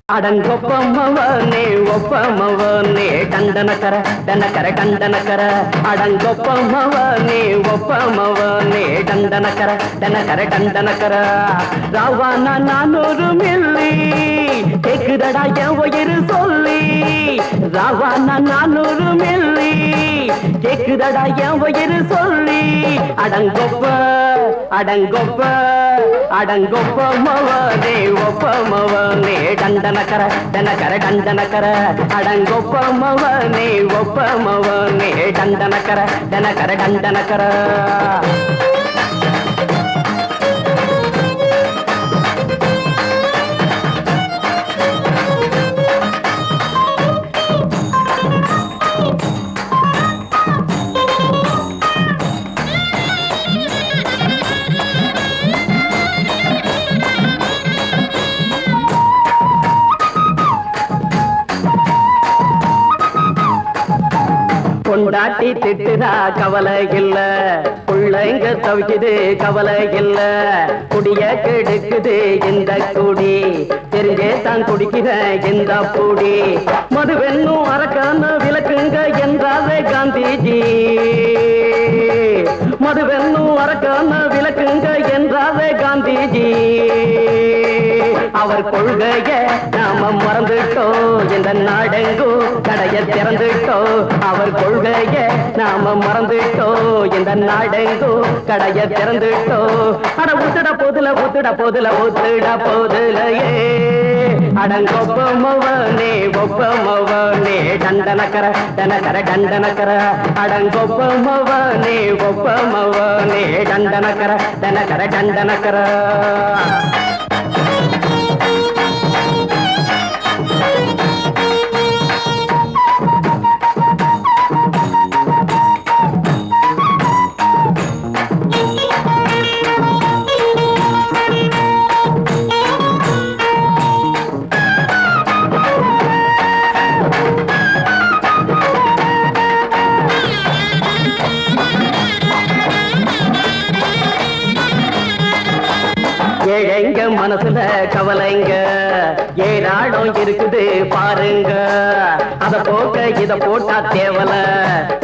அடங்கொப்பமவனே ஒப்பமவனே டண்டனக்கர டனக்கர டண்டனக்கர அடங்கொப்பமவனே ஒப்பமவனே டண்டனக்கர டனக்கர டண்டனக்கர ராவானா 400 milli கேக்குதடா என் உயிர் சொல்லி ராவானா 400 milli கேக்குதடா என் உயிர் சொல்லி அடங்கொப்ப அடங்கொப்ப அடங்கொப்பமவனே ஒப்பமவனே டண்டனக்கர டனக்கர டண்டனக்கர அடங்கொப்பமவனே ஒப்பமவனே டண்டனக்கர டனக்கர டண்டனக்கர கொண்டாட்டி திட்டுதா கவலை இல்ல புள்ளைங்க தவிக்குது கவலை இல்ல குடிய கெடுக்குது இந்த குடி தெரிஞ்சே தான் குடிக்கிற இந்த பூடி மதுவென்னும் அரக்கான விளக்குங்க என்றாரே காந்திஜி மதுவென்னும் அரக்கான விளக்குங்க என்றாரே காந்திஜி அவர் கொள்கைய நாம மறந்துட்டோம் இந்த நாடெங்கோ கடைய திறந்துட்டோம் அவர் கொள்கைய நாம மறந்துட்டோம் இந்த நாடெங்கோ கடைய திறந்துட்டோம் அட ஊத்துட போதுல ஊத்துட போதுல ஊத்துட போதுலையே அடங்கொப்பமவனே ஒப்பமவனே டண்டனக்கர டனக்கர டண்டனக்கர அடங்கொப்பமவனே ஒப்பமவனே டண்டனக்கர டனக்கர டண்டனக்கர ஏழைங்க மனசுல கவலைங்க ஏராளம் இருக்குது பாருங்க அத போக்க இத போட்டா தேவல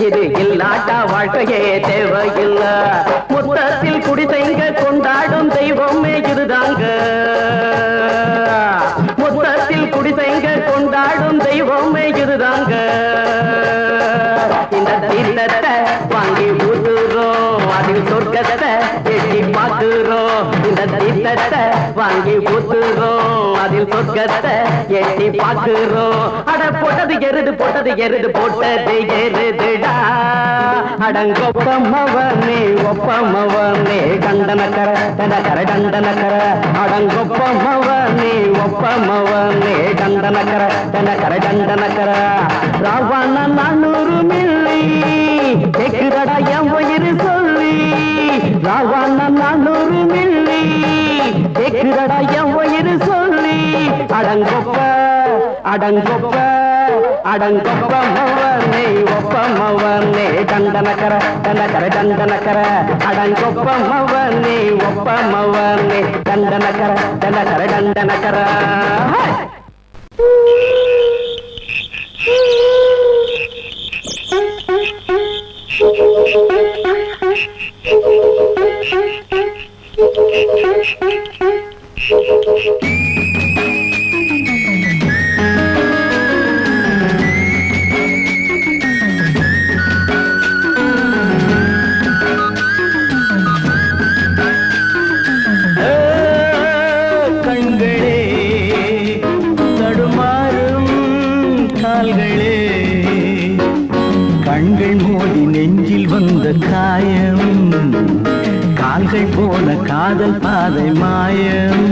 இது இல்லாட்டா வாழ்க்கையே தேவையில்ல மொத்தத்தில் குடிசைங்க கொண்டாடும் தெய்வமே இதுதாங்க மொத்தத்தில் குடிசைங்க கொண்டாடும் தெய்வமே இதுதாங்க இந்த தீர்த்தத்தை வாங்கி ஊத்துறோம் அதில் சொர்க்கத்தை எட்டி பார்க்கிறோம் இந்த தீர்த்தத்தை வாங்கி ஊத்துறோம் அதில் சொர்க்கத்தை எட்டி பார்க்கிறோம் அட போட்டது எருது போட்டது எருதுடா அடங்கொப்பமவனே ஒப்பமவனே டண்டனக்கர டனக்கர டண்டனக்கர அடங்கொப்பமவனே ஒப்பமவனே டண்டனக்கர டனக்கர டண்டனக்கர ராவான 400 மில்லி கேக்குதடா என் உயிர் சொல்லி ராவான 400 மில்லி கேக்குதடா என் உயிர் சொல்லி அடங்கொப்ப அடங்கொப்ப அடங்கொப்பமவனே ஒப்பமவனே டண்டனக்கர டனக்கர டண்டனக்கர அடங்கொப்பமவனே ஒப்பமவனே டண்டனக்கர டனக்கர டண்டனக்கர கண்கள் மோதி நெஞ்சில் வந்த காயம் கால்கள் போன காதல் பாதை மாயம்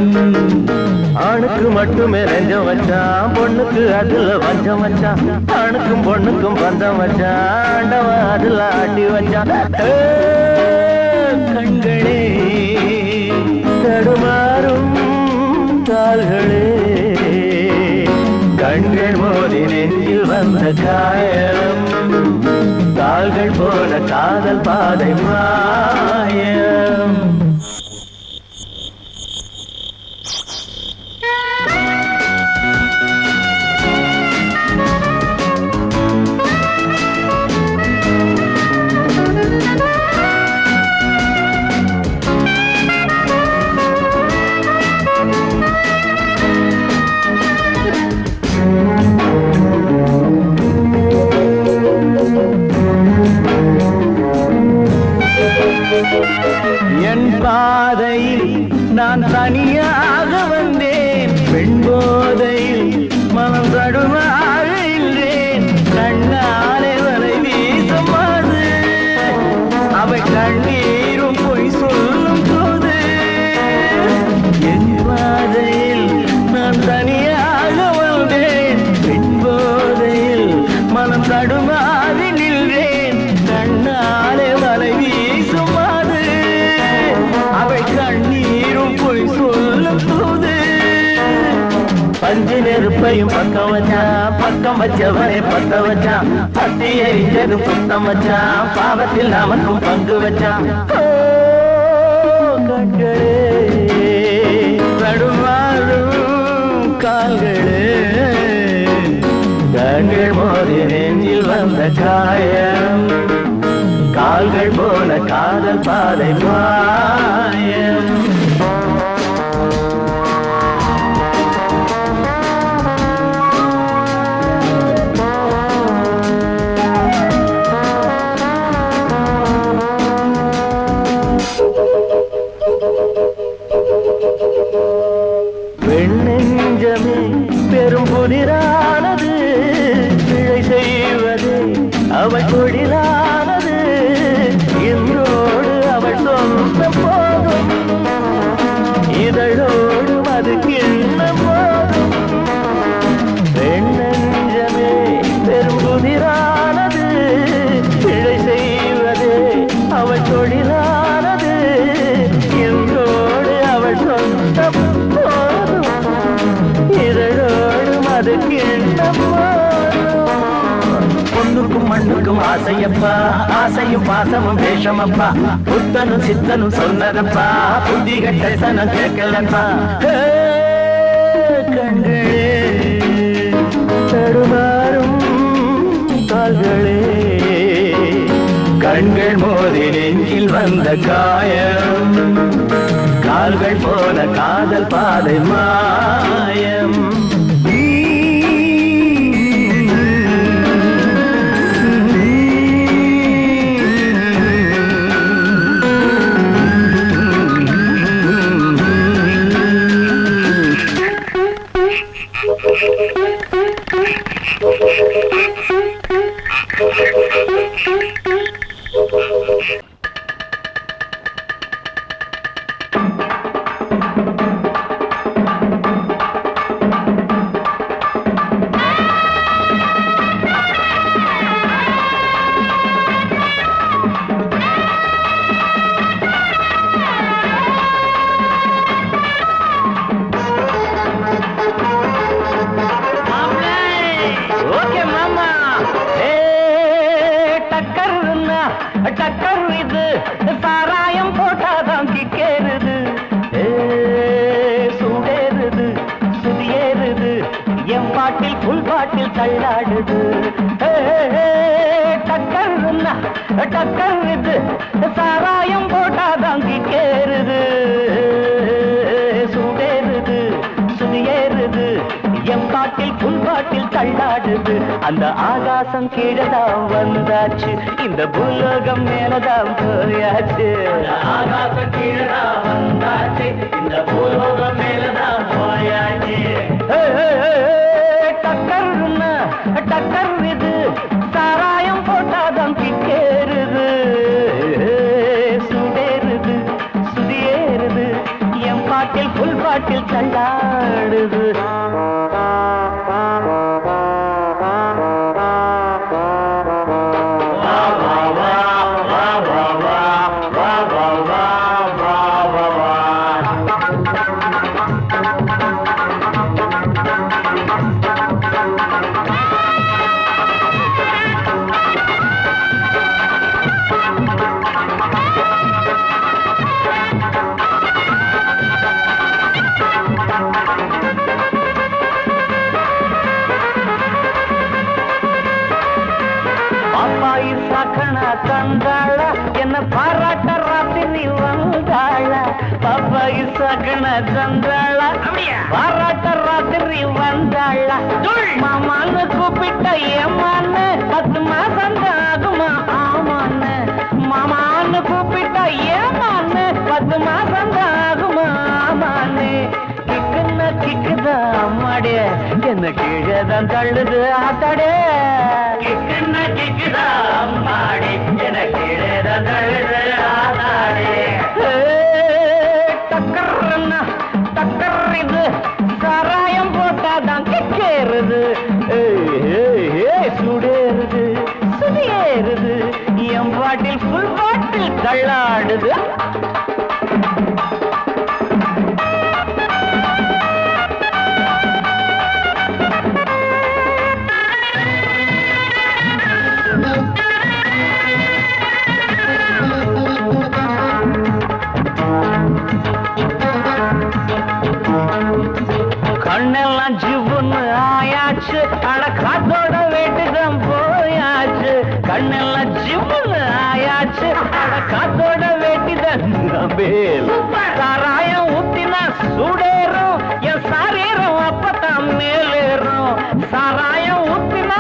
ஆணுக்கு மட்டுமே நெஞ்சம் வச்சான் பொண்ணுக்கு அதுல வஞ்சம் வச்சான் ஆணுக்கும் பொண்ணுக்கும் பந்தம் வச்சான் ஆண்டவன் அதுல ஆட்டி வச்சான் கண்களே தடுமாறும் கால்களே கண்கள் மோதி நெஞ்சில் வந்த காயம் கால்கள் போல காதல் பாதை மாயம் என் பாதையில் நான் தனியாக வந்தேன், பெண் போதையில் மனம் தடுமாறுகின்றேன். கண்ணாலே வலை வீசமாது, அவை கண்ணீரும் பொய் சொல்லும் போது. என் பாதையில் நான் தனியாக வந்தேன், பெண் போதையில் மனம் தடுமாறி நின்றேன். கண்ணாலே வலை வீசுமாது, அவை கண்ணீரும் பொய் சொல்லும் போது. பஞ்சு நெருப்பையும் பக்கம் வச்சான், பக்கம் வச்சவனை பத்த வச்சான். பத்தி எரிஞ்சது புத்தம் வச்சான், பாவத்தில் நமக்கும் பங்கு வச்சான். கண்களே தடுமாறும் கால்களே, கண்கள் மோதி நெஞ்சில் வந்த காயம், கால்கள் போல காதல் பாதை மாயம். பெண்ணெஞ்சமே பெரும் புதிரானது, பிழை செய்வது அவள் தொழிலானது. இன்றோடு அவள் சொந்தம் போதும், இதழோடு அது கிண்ணம் போதும். பெண்ணெஞ்சமே பெரும் புதிரானது, பிழை செய்வது அவள் தொழிலானது. இன்றோடு அவள் சொந்தம் போதும், இதழோடு அது கிண்ணம் போதும். பொண்ணுக்கும் மண்ணுக்கும் ஆசையப்பா, ஆசையும் பாசமும் வேஷமப்பா. புத்தனும் சித்தனும் சொன்னதப்பா, புத்தி கட்ட சனம் கேட்கலப்பா. கண்களே தடுமாறும் கால்களே, கண்கள் மோதி நெஞ்சில் வந்த காயம், கால்கள் போல காதல் பாதை மாயம். டக்கர் இது சாராயம் போட்டாதான் கிக்கேறுது, சூடேறுது சுதியேறுது, என் பாட்டில் புல் பாட்டில் தள்ளாடுது. டக்கர் இது சாராயம் போட்டாதான் கிக்கேறுது, சூடேறுது சுதியேறுது, என் பாட்டில் புல் பாட்டில் தள்ளாடுது. அந்த ஆகாசம் கீழதான் வந்தாச்சு, இந்த பூலோகம் மேலதான் போயாச்சு. ஆகாசம் கீழதான் வந்தாச்சு, இந்த பூலோகம் மேலதான் போயாச்சு. டக்கர் இது சாராயம் போட்டாதான் கிக்கேறுது, சூடேறுது சுதியேறுது, என் பாட்டில் புல் பாட்டில் தள்ளாடுது. தந்தாள என்ன பாராட்ட ராத்திரி வந்தாள, பாப்பாயி சகன தந்தாள பாராட்ட ராத்திரி வந்தாள. மாமான்னு கூப்பிட்ட ஏமான்னு 10 மாசம் ஆகுமா ஆமான்னு, மாமான்னு கூப்பிட்டா ஏமான்னு 10 மாசம் தான் ஆகுமாமான்னு கிக்குன்னா கிக்குதா அம்மாடே என்ன கீழே தான் தள்ளுது ஆத்தாடே கிக்குன்னா கிக்குதா அம்மாடே என்ன கீழே தான் தள்ளுது ஆத்தாடே டக்கர்னா டக்கர் இது சாராயம் போட்டாதான் கிக்கேறுது சுடேறுது சுதியேறுது என் பாட்டில் ஃபுல் பாட்டில் தள்ளாடுது கண்ணெல்லாம் ஜிவ்வுன்னு ஆயாச்சு அட காத்தோட வேட்டுதான் போயாச்சு கண்ணெல்லாம் ஜிவ்வுன்னு ஆயாச்சு அட காத்தோட வேட்டிதான் சாராயம் ஊத்தினா சூடேறும் என் சாரீரம் அப்பதான் மேலேறும் சாராயம் ஊத்தினா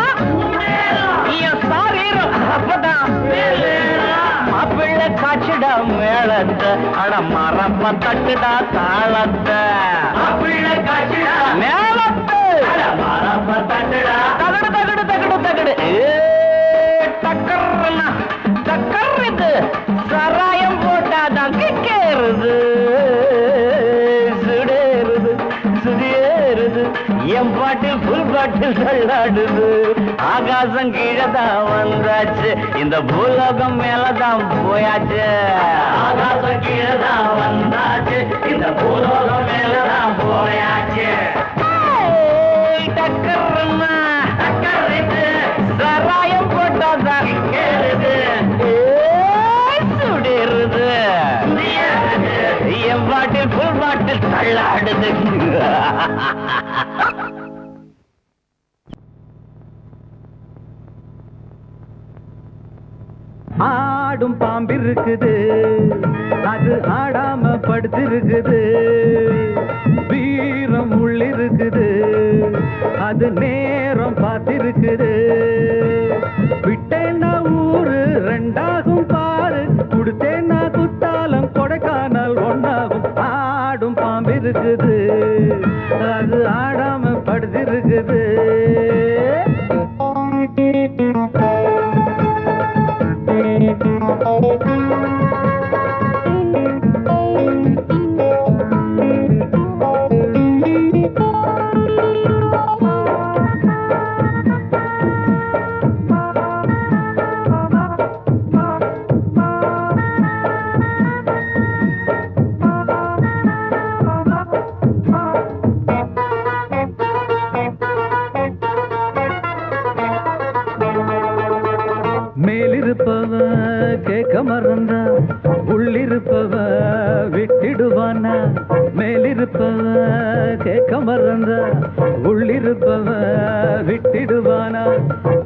என் சாரீரம் அப்பதான் மேலேறும் மாப்பிள்ளை காய்ச்சிடா மேளத்தை அட மரப்ப தட்டுடா தாளத்தை மாப்பிள்ளை காய்ச்சிடா மேளத்தை அட மரப்ப தட்டுடா தகடு தகடு தகடு தகடு டக்கர்னா டக்கர் இது சாராயம் போட்டாதான் கிக்கேறுது சுடேறுது சுதியேறுது என் பாட்டில் ஃபுல் பாட்டில் தள்ளாடுது ஆகாசம் கீழே தான் வந்தாச்சு இந்த பூலோகம் மேலதான் போயாச்சு ஆகாசம் கீழே தான் வந்தாச்சு இந்த பூலோகம் மேலதான் போயாச்சு டக்கர்னா டக்கர் இது சாராயம் போட்டாதான் கேளுது சுடேறுது என் பாட்டில் ஃபுல் பாட்டில் தள்ளாடுது ஆடும் பாம்பு இருக்குது அது ஆடாம படுத்திருக்குது வீரம் உள்ளிருக்குது அது நேரம் பார்த்திருக்குது விட்டேன்னா ஊரு ரெண்டாகும் பாரு கொடுத்தேன்னா குத்தாலம் கொடைக்கானல் ஒன்னாகும் ஆடும் பாம்பு இருக்குது அது ஆடாம படுத்திருக்குது மேலிருப்பவ கேட்க மறந்தா உள்ளிருப்பவ விட்டிடுவானா மேலிருப்பவ கேட்க மறந்தா உள்ளிருப்பவ விட்டிடுவானா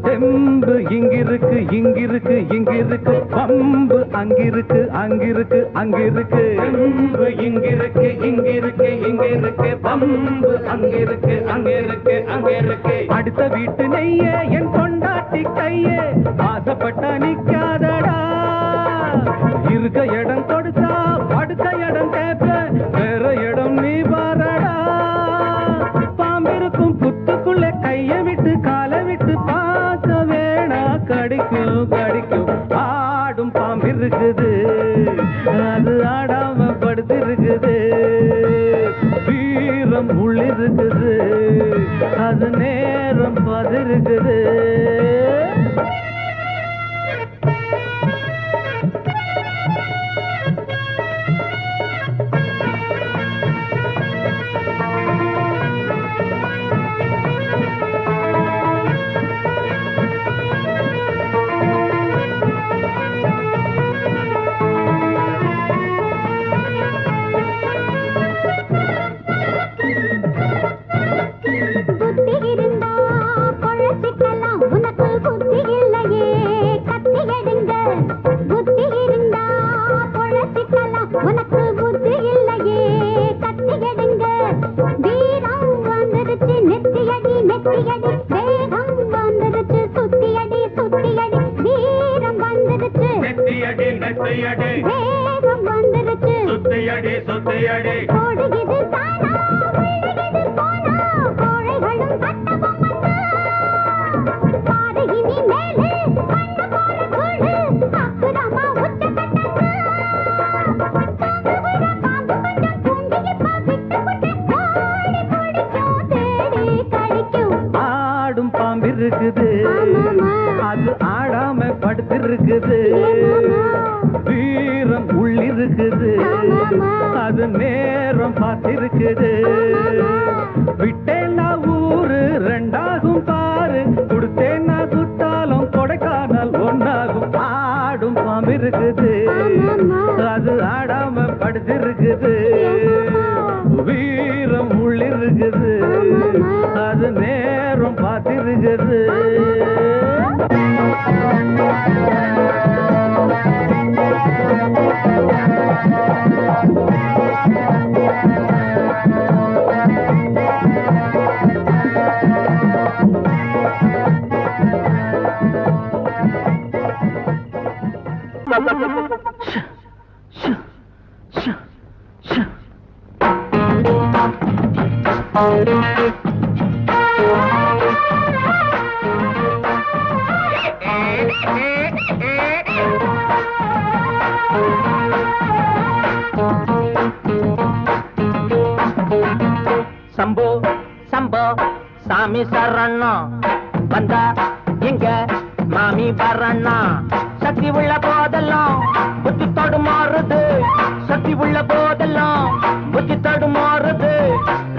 தெம்பு இங்கிருக்கு இங்கிருக்கு இங்கிருக்கு பம்பு அங்கிருக்கு அங்கிருக்கு அங்கிருக்கு தெம்பு இங்கிருக்கு இங்கிருக்கு இங்கிருக்கு பம்பு அங்கிருக்கு அங்கிருக்கு அங்கிருக்கு அடுத்த வீட்டு நெய்ய என் கொண்டாட்டி கையே ஆசைப்பட்ட நிக்காதடா இருக்க இடம் கொடுத்தா படுக்க இடம் கேட்ப வேற இடம் நீ பாரடா பாம்பிருக்கும் புத்துக்குள்ள கைய விட்டு காலை விட்டு பார்க்க வேணா கடிக்கும் கடிக்கும் ஆடும் பாம்பிருக்குது அது ஆடாம படுத்திருக்குது வீரம் உள்ளிருக்குது அது நேரம் பதிருக்குது சுத்தியடி வேகம் வந்துருச்சு சுத்தியடி சுத்தியடி ஓடுகிது தானா விழுகிது போனா கோழைகளும் சட்ட பொம்மன்னா பாதகினி மேலே கண்ண போல கூடு அக்குரமா உச்ச கட்டன்னா தாங்க விட பாம்பு கொஞ்சம் தூண்டிப்பா விட்டு விட்டு ஓடி பிடிக்கும் தேடி கடிக்கும் ஆடும் பாம்பு இருக்குது ஆமாமா அது ஆடாம படுத்திருக்குது வீரம் உள்ளிருக்குது அது நேரம் பார்த்திருக்குது விட்டேன்னா ஊரு ரெண்டாகும் பாரு கொடுத்தேன்னா குத்தாலும் கொடைக்கானல் ஒன்னாகும் ஆடும் பாம்பு இருக்குது அது ஆடாம படுத்திருக்குது வீரம் உள்ளிருக்குது அது நேரம் பார்த்திருக்குது சம்போ சம்போ சாமி சரணம் வந்தா எங்க மாமி வரண்ணா சக்தி உள்ள போதெல்லாம் புத்தி தடுமாறுது சக்தி உள்ள போதெல்லாம் புத்தி தடுமாறுது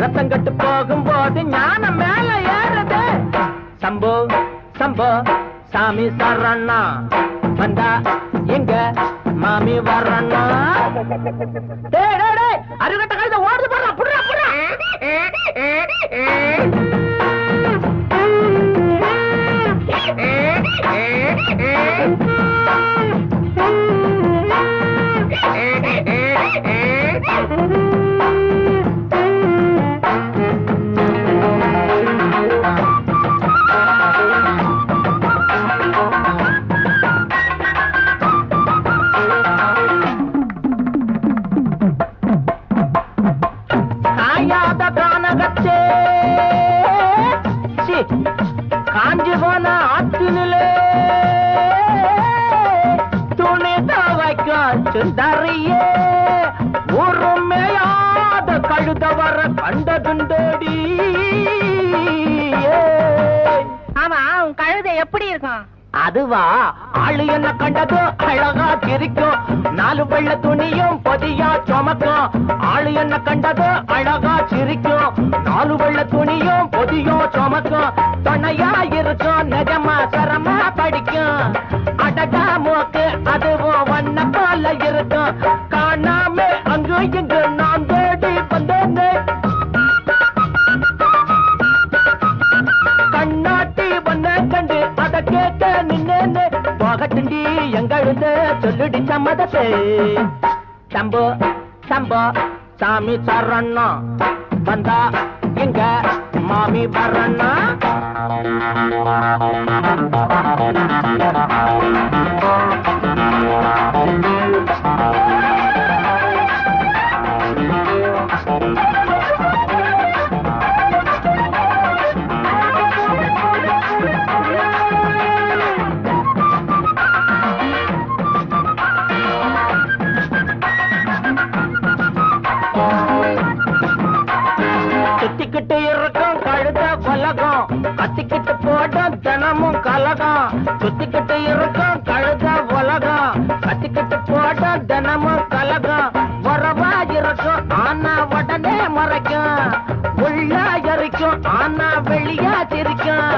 ரத்தம் கட்டு போகும்போது ஞானம் மேல ஏறுது சம்போ சம்போ சாமி சரணா வந்தா எங்க மாமி வரண்ணா அருகட்ட கழுத ஓடுது போடுறா புடுறா புடுறா காயாத கானகச்சே காஞ்சி போன ஆத்தினிலே துணி தவைக்க சுந்தரியே உருமையாத கழுத வர கண்டதுண்டடி ஆமா உன் கழுதை எப்படி இருக்கும்? அதுவா ஆளு என்ன கண்டது அழகா சிரிக்கும் நாலு வெள்ள துணியும் பொதியா சுமக்கும் ஆளு என்ன கண்டது அழகா சிரிக்கும் நாலு வெள்ள துணியும் பொதியும் சுமக்கும் துணையா இருக்கும் நிஜமா சரமா படிக்கும் அடகா மூக்கு அதுவும் வண்ண போல இருக்கும் காணாம அங்கு இங்கு நான் தேடி வந்தேன்னு கண்ணாட்டி வண்ண கண்டு அத கேட்ட நின்னேன்னு போகட்டுண்டி எங்கழுத சொல்லுடி சம்மதத்தை சம்போ சம்போ சாமி சரணா வந்தா எங்க மாமி வரண்ணா சுத்திக்கிட்டு இருக்கும் கழுத கொலகம் கத்திக்கிட்டு போடும் தினமும் கலகம் சுத்திக்கிட்டு இருக்கும் கழுத உலகம் கத்திக்கிட்டு போடும் தினமும் கலகம் உறவா இருக்கும் ஆனா உடனே மறைக்கும் உள்ள எரிக்கும் ஆனா வெளியா சிரிக்கும்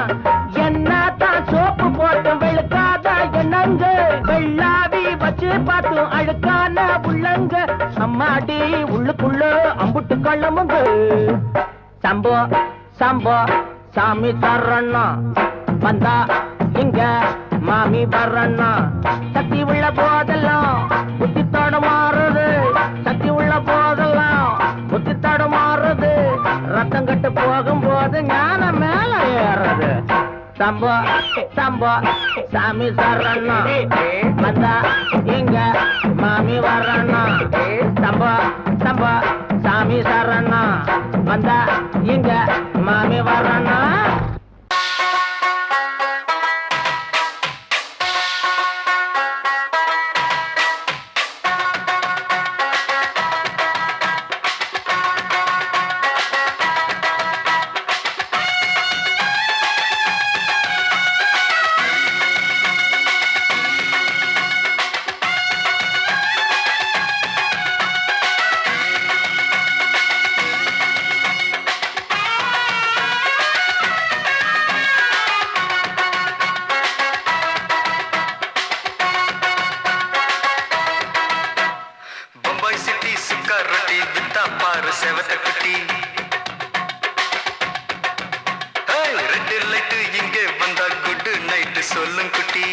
என்னதான் சோப்பு போட்டு வெளுக்காத என்னங்க வெள்ளாவி வச்சு பார்த்து அழுக்கான உள்ளங்க அம்மாடி உள்ளுக்குள்ள அம்புட்டு கள்ளமுங்க சம்போ சம்போ சாமி சரணா வந்தா இங்க மாமி வரண்ணா சக்தி உள்ள போதெல்லாம் புத்தி தடுமாறுது சக்தி உள்ள போதெல்லாம் புத்தி தடுமாறுது ரத்தம் கட்டு போகும்போது ஞானம் மேல ஏறுது சம்போ சம்போ சம்போ சாமி சரணம் வந்தா இங்க மாமி வரணும் சம்போ சம்போ சாமி சரணம் வந்தா இங்க மாமி வரணும் சொல்லும் குட்டி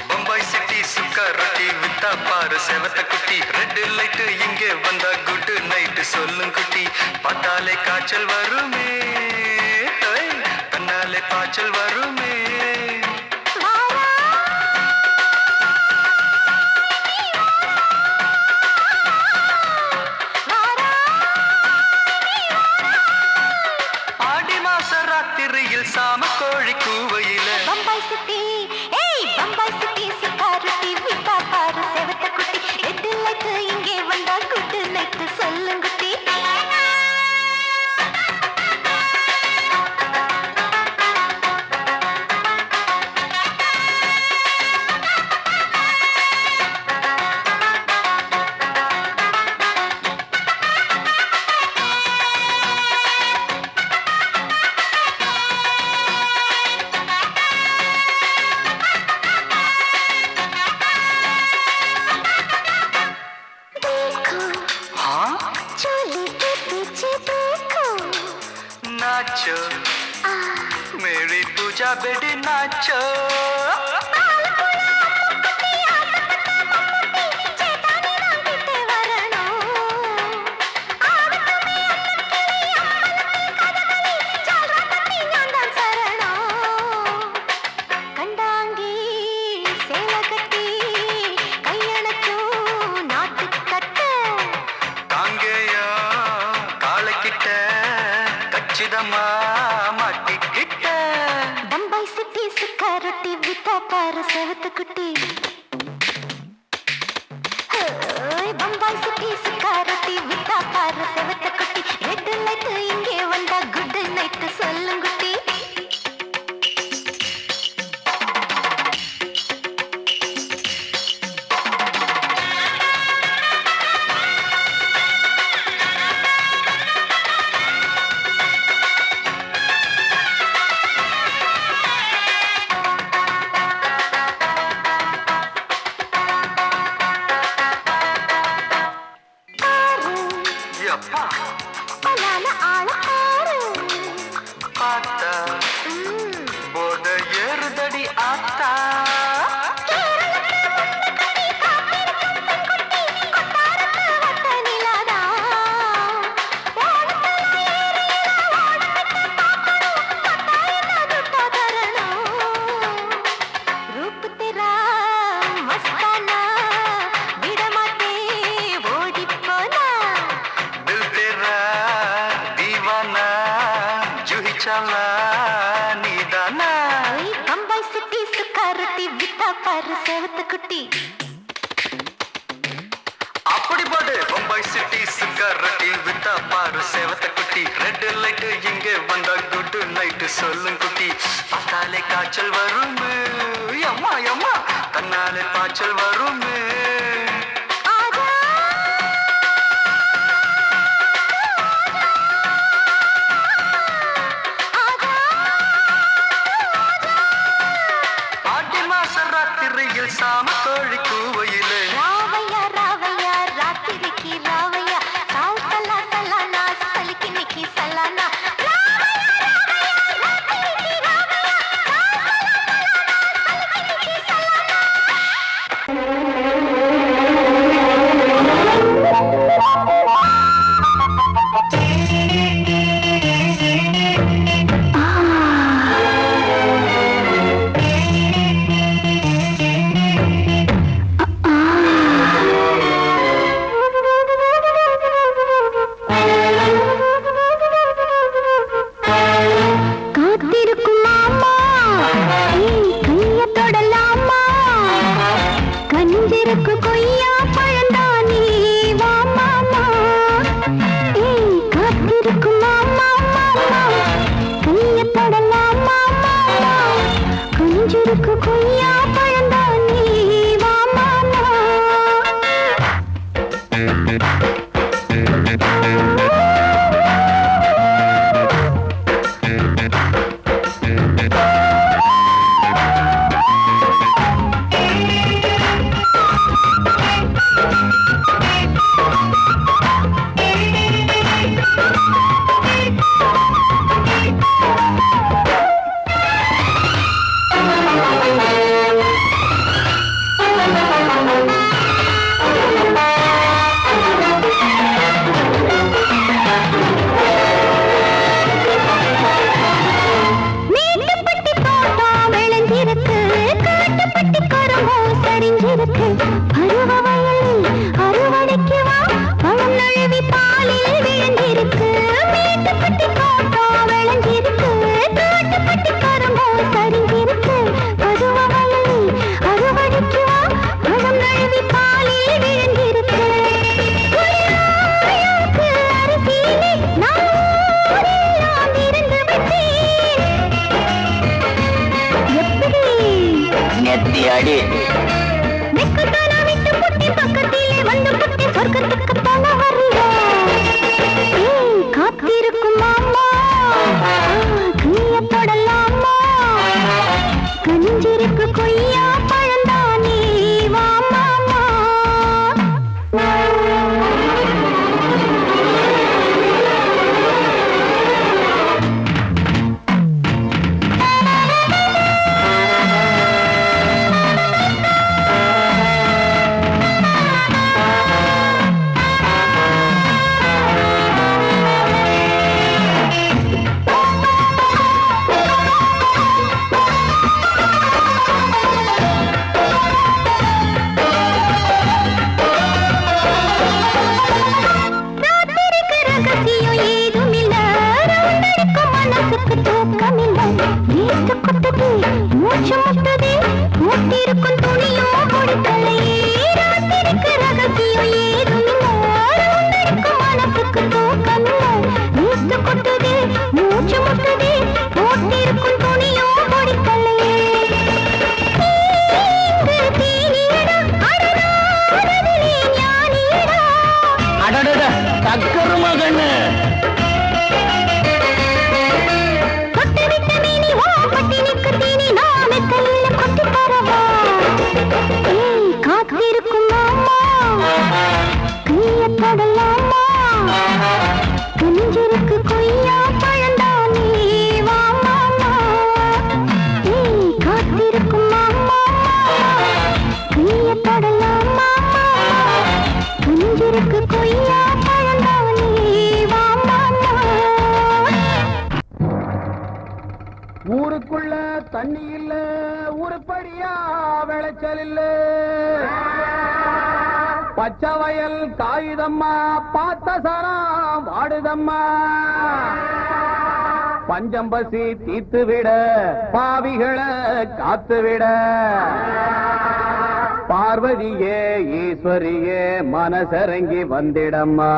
பம்பாய் சிட்டி சுக்கா ரொட்டி வித்தா பாரு செவத்த குட்டி ரெட் லைட் இங்கே வந்தா குட் நைட் சொல்லும் குட்டி பார்த்தாலே காய்ச்சல் வருமே கண்ணாலே காய்ச்சல் வருமே சாம கோழி கூவையில பம்பாய் சிட்டி பம்பாய் சிட்டி சிக்காரட்டி விட்டா பாரு செவத்த குட்டி ரெட் லைட் இங்கே வந்தா குட் நைட் சொல்லுங்க குட்டி नाचो मेरी पूजा बेटी नाचो பம்பாய் சிட்டி சிக்காரட்டி விட்டா பாரு செவத்த குட்டி பம்பாய் சிட்டி சிக்காரட்டி விட்டா பாரு செவத்த குட்டி ரெட் லைட் இங்கே வந்தா குட் நைட் சொல்லுங்க குட்டி பம்பாய் சிட்டி சிக்காரட்டி விட்டா பாரு செவத்த குட்டி அப்படி போடு பம்பாய் சிட்டி சிக்காரட்டி வித்தா பாரு செவத்த குட்டி ரெட் லைட் இங்கே வந்தா குட் நைட் சொல்லும் குட்டி பார்த்தாலே காய்ச்சல் வருமே அம்மா அம்மா கண்ணாலே காய்ச்சல் வருமே சாம கோழி கூவையிலே ராவையா ராவையா ராத்திரிக்கு ராவையா சால் சலா சலானா சலிக்கு நிக்கி சலானா ராவையா கனிஞ்சிருக்கு கொய்யா பழந்தானே வா மாமா காத்திருக்கும் மாமா மாமா கைய தொடலாம் மாமா கனிஞ்சிருக்கு கொய்யா பழந்தானே வா மாமா காத்திருக்கும் மாமா கைய தொடலாமா கனிஞ்சிருக்கு கொய்யா பழந்தானே வா மாமா ஊருக்குள்ள தண்ணி இல்ல உருப்படியா விளைச்சல் இல்ல பச்சை வயல் காயுதம்மா பார்த்த சரம் வாடுதம்மா பஞ்சம்பசி தீத்து விட பாவிகளை காத்து விட பார்வதியே ஈஸ்வரியே மனசரங்கி வந்திடம்மா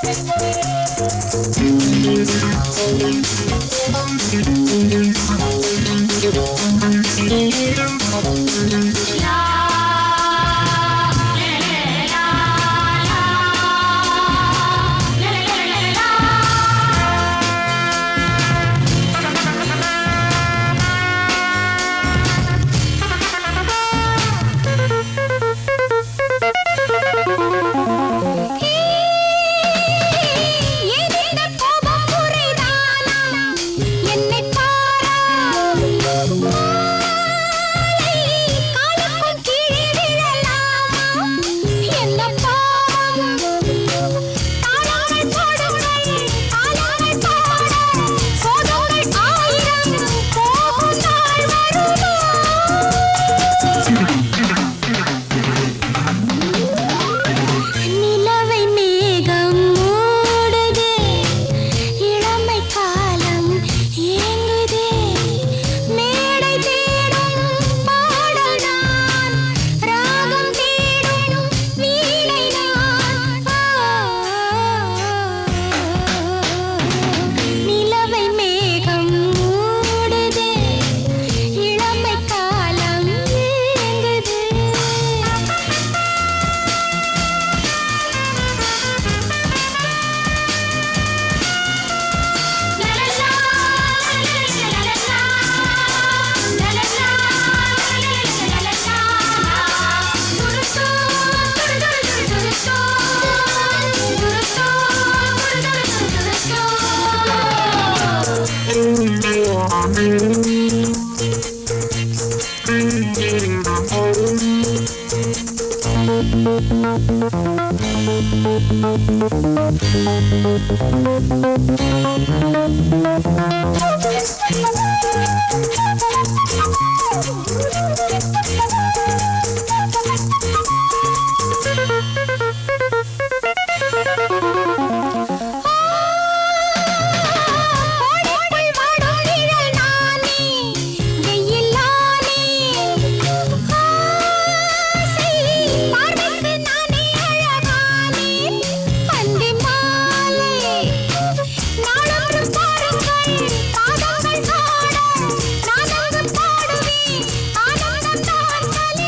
பாடுவேன் ஆனந்தம் நான்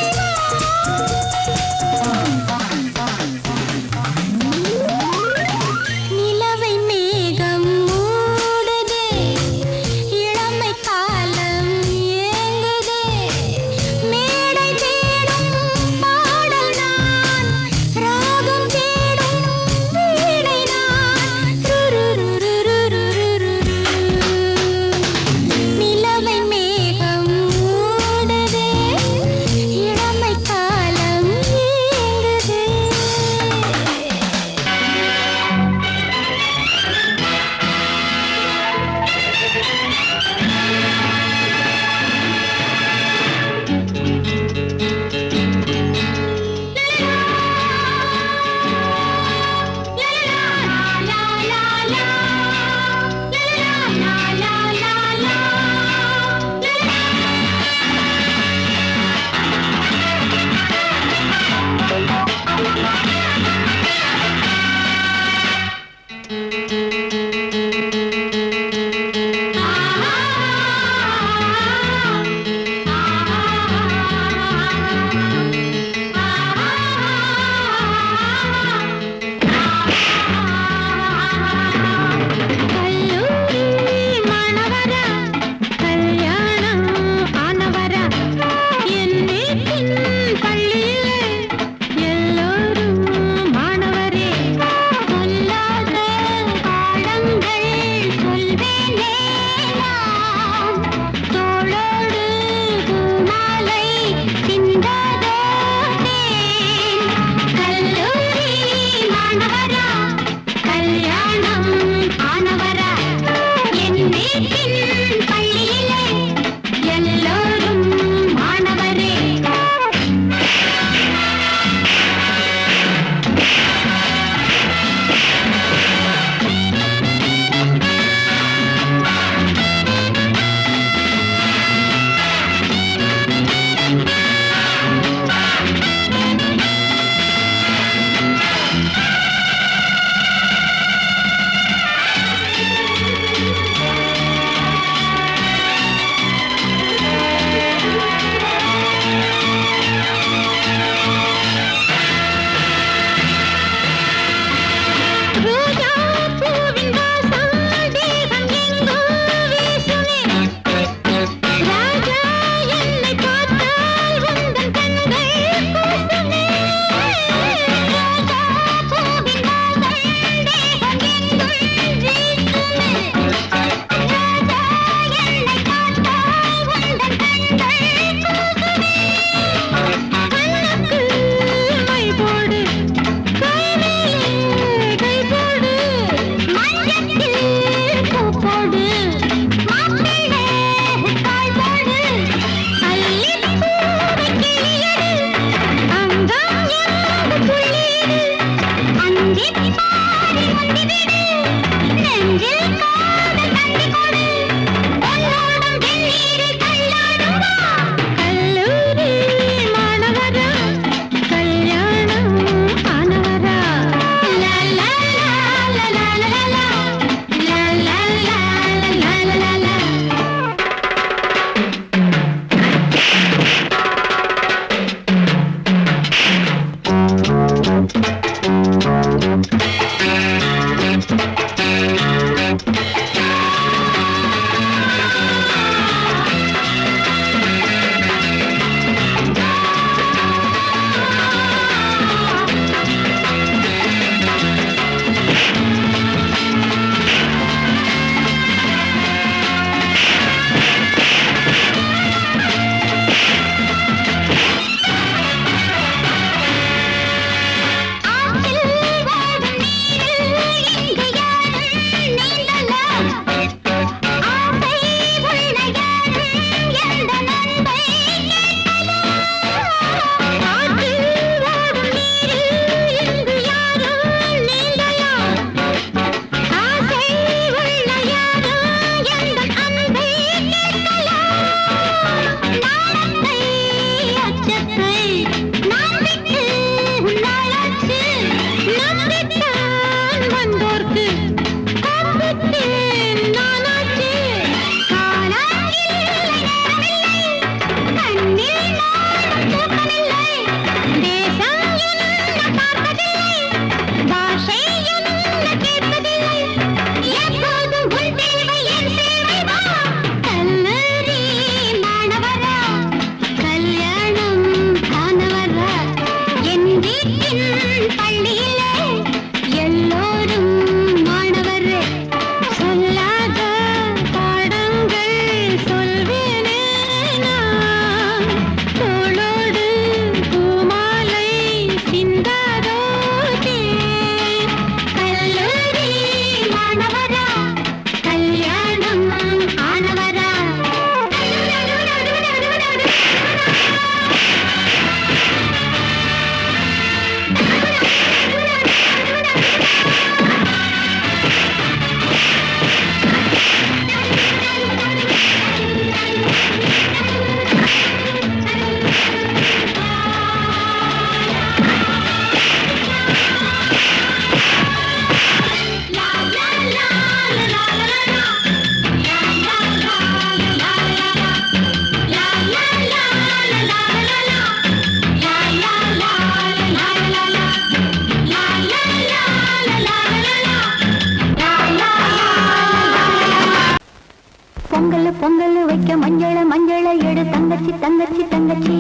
பொங்கல் வைக்க மஞ்சள மஞ்சள எடு தங்கச்சி தங்கச்சி தங்கச்சி.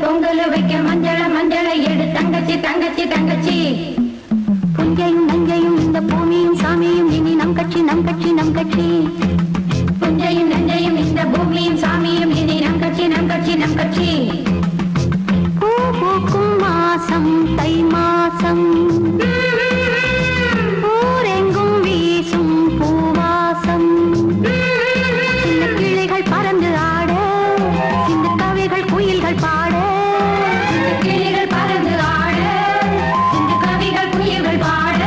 பொங்கல் வைக்க மஞ்சள மஞ்சள எடு தங்கச்சி தங்கச்சி தங்கச்சி. புஞ்சையும் நஞ்சையும் இந்த பூமியும் சாமியும் இனி நம் கட்சி நம் கட்சி நம் கட்சி. புஞ்சையும் நஞ்சையும் இந்த பூமியும் சாமியும் இனி நம் கட்சி நம் கட்சி நம் கட்சி. பூ பூக்கும் மாசம் தை மாசம், ஊரெங்கும் வீசும் பூவாசம். சின்ன கிளிகள் பறந்து ஆட, சின்ன கவிகள் குயில்கள் பாட. சின்ன கிளிகள் பறந்து ஆட, சின்ன கவிகள் குயில்கள் பாட.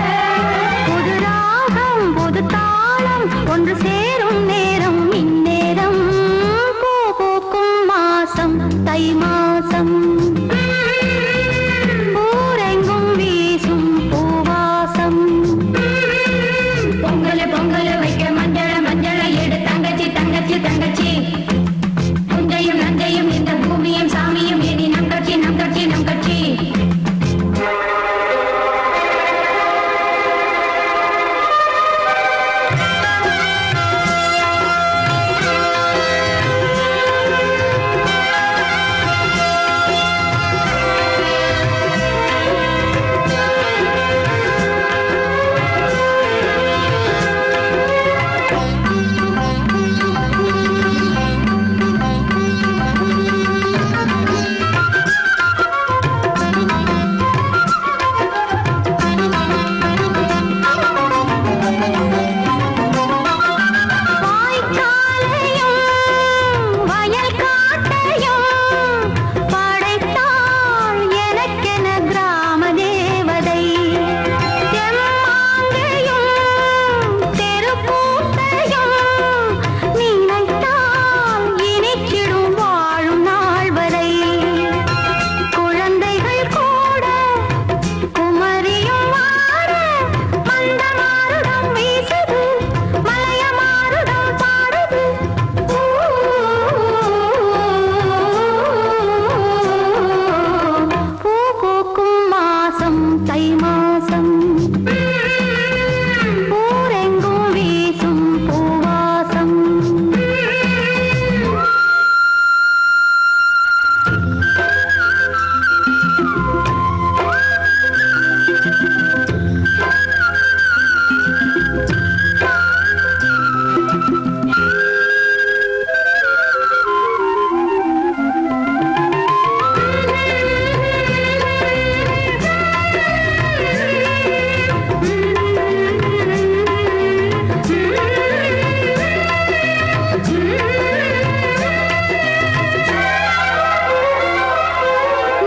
புது ராகம் புது தாளம் ஒன்று சேரும் நேரம் இந்நேரம். பூ பூக்கும் மாசம் தை மாசம், ஊரெங்கும் வீசும் மாசம் ஊரெங்கும் வீசும் பூவாசம்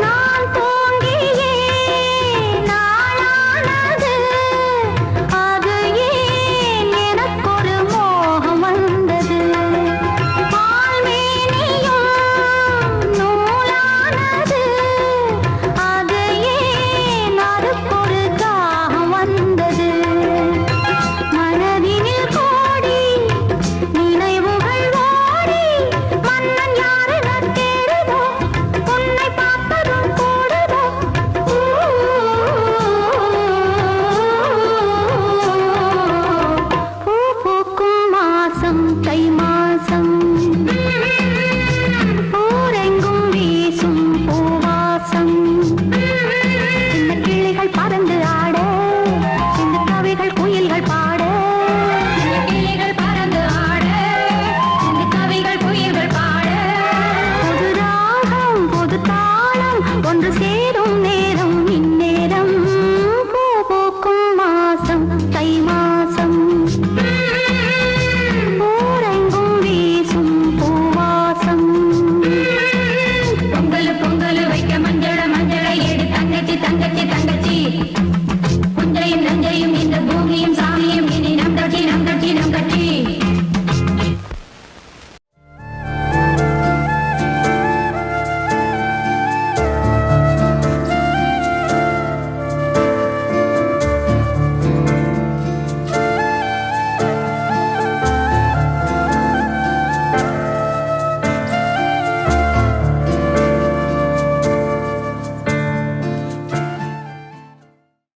நான் தோன்றியே நாளானது அது ஏன் எனக்கொரு மோகம் வந்தது பால்மேனியும் நூலானது அது ஏன் அதுக்கொரு தாகம் வந்தது மனதினில் கோடி நினைவுகள் ஓடி மன்னன் யாரென தேடுதோ உன்னை பார்த்ததும் கூடுதோ பூ பூக்கும் மாசம் தை மாசம் ஊரெங்கும் வீசும் பூவாசம் சின்ன கிளிகள் பறந்து ஆட சின்ன கவிகள் குயில்கள் பாட சின்ன கிளிகள் பறந்து ஆட சின்ன கவிகள் குயில்கள் பாட புது ராகம் புது தாளம் ஒன்று சேரும் நேரம் இந்நேரம் பூ பூக்கும் மாசம் தை மாசம் ஊரெங்கும் வீசும் பூவாசம் பொங்கல் பொங்கல் வைக்க